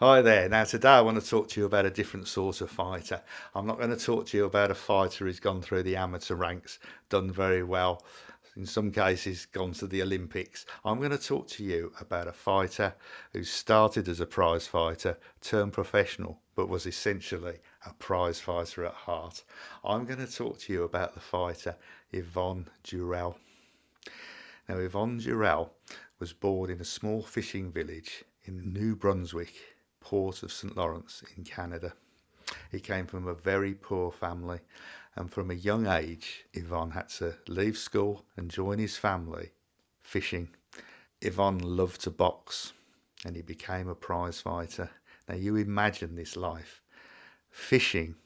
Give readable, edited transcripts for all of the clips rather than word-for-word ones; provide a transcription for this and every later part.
Hi there. Now, today I want to talk to you about a different sort of fighter. I'm not going to talk to you about a fighter who's gone through the amateur ranks, done very well, in some cases gone to the Olympics. I'm going to talk to you about a fighter who started as a prize fighter, turned professional, but was essentially a prize fighter at heart. I'm going to talk to you about the fighter Yvon Durelle. Now, Yvon Durelle was born in a small fishing village in New Brunswick, port of St. Lawrence in Canada. He came from a very poor family, and from a young age, Yvon had to leave school and join his family fishing. Yvon loved to box, and he became a prize fighter. Now, you imagine this life fishing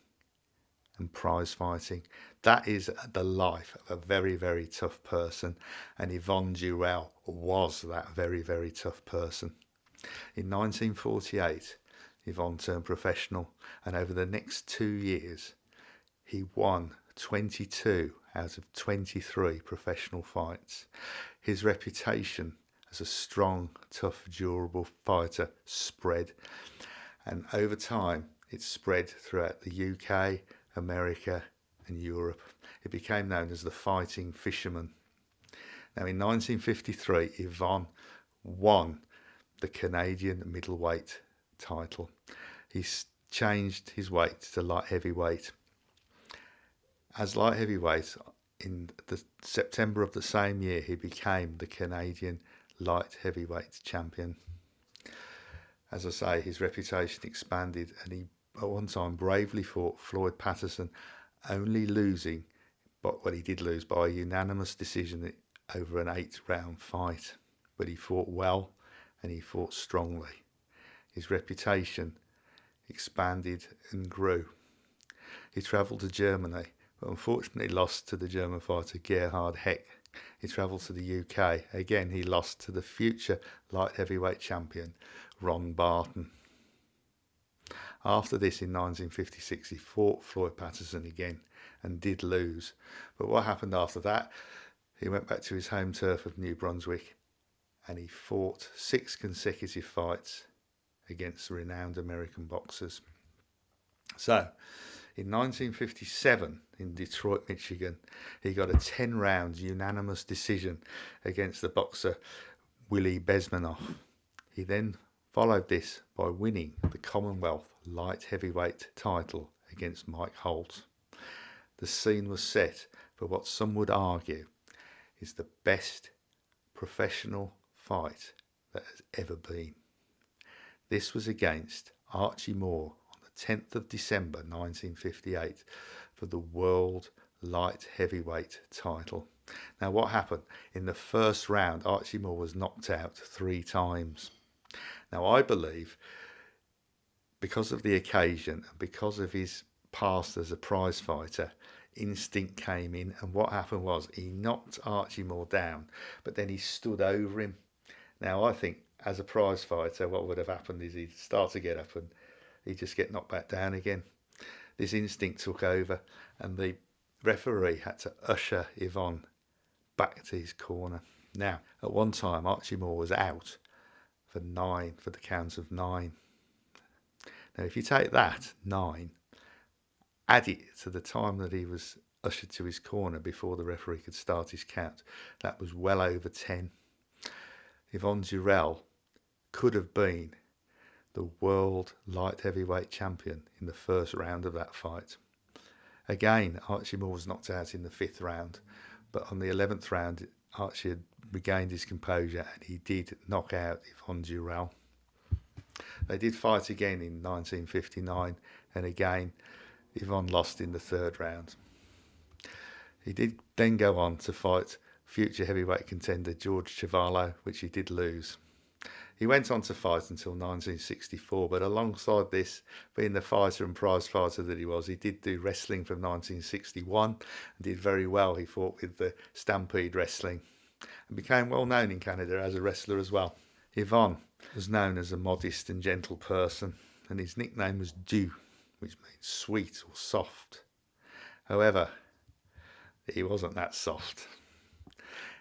and prize fighting. That is the life of a very, very tough person, and Yvon Durelle was that very, very tough person. In 1948, Yvon turned professional, and over the next 2 years, he won 22 out of 23 professional fights. His reputation as a strong, tough, durable fighter spread, and over time, it spread throughout the UK, America, and Europe. It became known as the Fighting Fisherman. Now, in 1953, Yvon won the Canadian middleweight title. He changed his weight to light heavyweight. As light heavyweight, in the September of the same year, he became the Canadian light heavyweight champion. As I say, his reputation expanded, and he at one time bravely fought Floyd Patterson, only losing, but he did lose by a unanimous decision over an 8-round fight. But he fought well, and he fought strongly. His reputation expanded and grew. He travelled to Germany, but unfortunately lost to the German fighter Gerhard Heck. He travelled to the UK. Again, he lost to the future light heavyweight champion, Ron Barton. After this, in 1956, he fought Floyd Patterson again and did lose. But what happened after that? He went back to his home turf of New Brunswick, and he fought 6 consecutive fights against renowned American boxers. So, in 1957, in Detroit, Michigan, he got a 10-round unanimous decision against the boxer Willie Bezmanoff. He then followed this by winning the Commonwealth light heavyweight title against Mike Holt. The scene was set for what some would argue is the best professional fight that has ever been. This was against Archie Moore on the 10th of December 1958 for the World Light Heavyweight title. Now, what happened? In the first round, Archie Moore was knocked out 3 times. Now, I believe because of the occasion and because of his past as a prize fighter, instinct came in, and what happened was he knocked Archie Moore down, but then he stood over him. Now, I think as a prize fighter, what would have happened is he'd start to get up and he'd just get knocked back down again. This instinct took over, and the referee had to usher Yvon back to his corner. Now, at one time, Archie Moore was out for the count of 9. Now, if you take that 9, add it to the time that he was ushered to his corner before the referee could start his count, that was well over 10. Yvon Durelle could have been the world light heavyweight champion in the first round of that fight. Again, Archie Moore was knocked out in the 5th round, but on the 11th round, Archie had regained his composure and he did knock out Yvon Durelle. They did fight again in 1959, and again, Yvon lost in the 3rd round. He did then go on to fight future heavyweight contender George Chuvalo, which he did lose. He went on to fight until 1964, but alongside this, being the fighter and prize fighter that he was, he did do wrestling from 1961 and did very well. He fought with the Stampede Wrestling and became well known in Canada as a wrestler as well. Yvon was known as a modest and gentle person, and his nickname was Doux, which means sweet or soft. However, he wasn't that soft.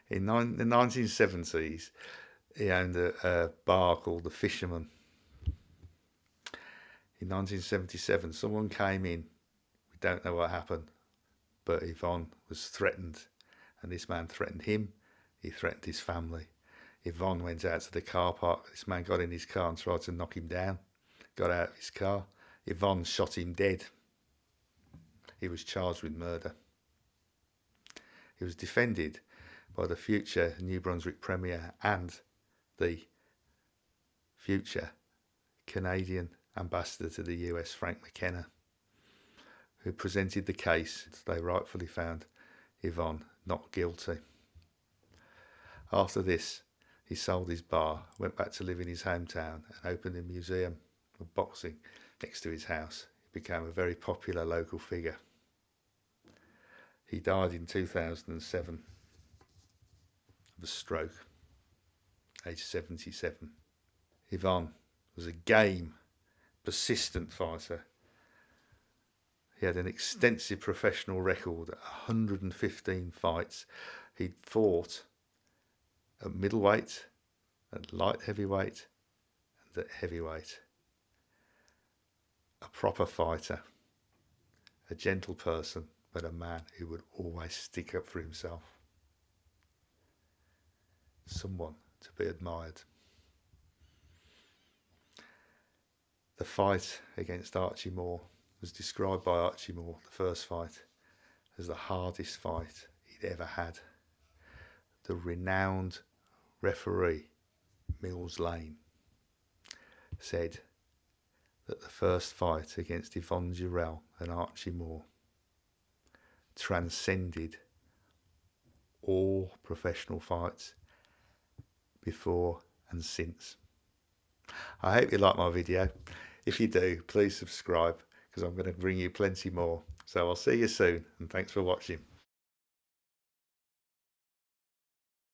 In the 1970s, he owned a bar called The Fisherman. In 1977, someone came in. We don't know what happened, but Yvon was threatened, and this man threatened him. He threatened his family. Yvon went out to the car park. This man got in his car and tried to knock him down. Got out of his car. Yvon shot him dead. He was charged with murder. He was defended by the future New Brunswick Premier and the future Canadian ambassador to the US, Frank McKenna, who presented the case. They rightfully found Yvon not guilty. After this, he sold his bar, went back to live in his hometown, and opened a museum of boxing next to his house. He became a very popular local figure. He died in 2007 of a stroke, aged 77. Yvon was a game, persistent fighter. He had an extensive professional record, 115 fights. He'd fought at middleweight, at light heavyweight, and at heavyweight. A proper fighter, a gentle person, but a man who would always stick up for himself. Someone to be admired. The fight against Archie Moore was described by Archie Moore, the first fight, as the hardest fight he'd ever had. The renowned referee, Mills Lane, said that the first fight against Yvon Durelle and Archie Moore transcended all professional fights before and since. I hope you like my video. If you do, please subscribe, because I'm going to bring you plenty more. So I'll see you soon, and thanks for watching.